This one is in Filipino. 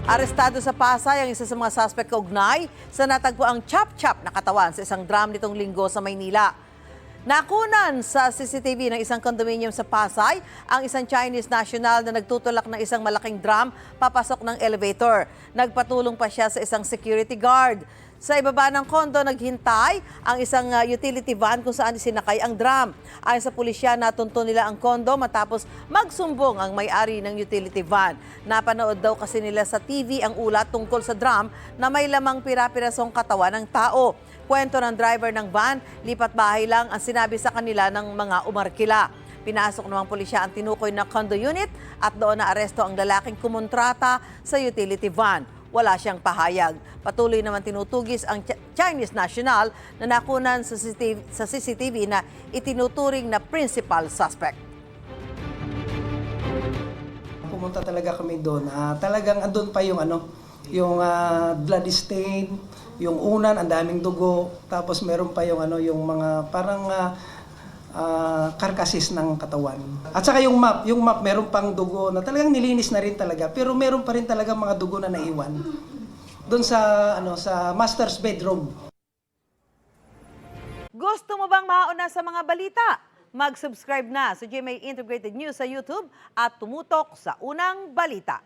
Arestado sa Pasay ang isa sa mga suspect kaugnay sa natagpuang chop-chop na katawan sa isang drum nitong linggo sa Maynila. Nakunan sa CCTV ng isang condominium sa Pasay ang isang Chinese national na nagtutulak ng isang malaking drum papasok ng elevator. Nagpatulong pa siya sa isang security guard. Sa ibaba ng kondo, naghintay ang isang utility van kung saan sinakay ang drum. Ayon sa pulisya, natunto nila ang kondo matapos magsumbong ang may-ari ng utility van. Napanood daw kasi nila sa TV ang ulat tungkol sa drum na may lamang pira-pirasong katawan ng tao. Kwento ng driver ng van, lipat bahay lang ang sinabi sa kanila ng mga umarkila. Pinasok ng pulisya ang tinukoy na condo unit at doon na aresto ang lalaking kumontrata sa utility van. Wala siyang pahayag. Patuloy naman tinutugis ang Chinese national na nakunan sa CCTV na itinuturing na principal suspect. Pumunta talaga kami doon. Talagang andun pa yung yung blood stain, yung unan, ang daming dugo, tapos meron pa yung yung mga parang karkasis ng katawan. At saka yung map meron pang dugo na talagang nilinis na rin talaga, pero meron pa rin talaga mga dugo na naiwan doon sa sa master's bedroom. Gusto mo bang mauna sa mga balita? Mag-subscribe na sa GMA Integrated News sa YouTube at tumutok sa unang balita.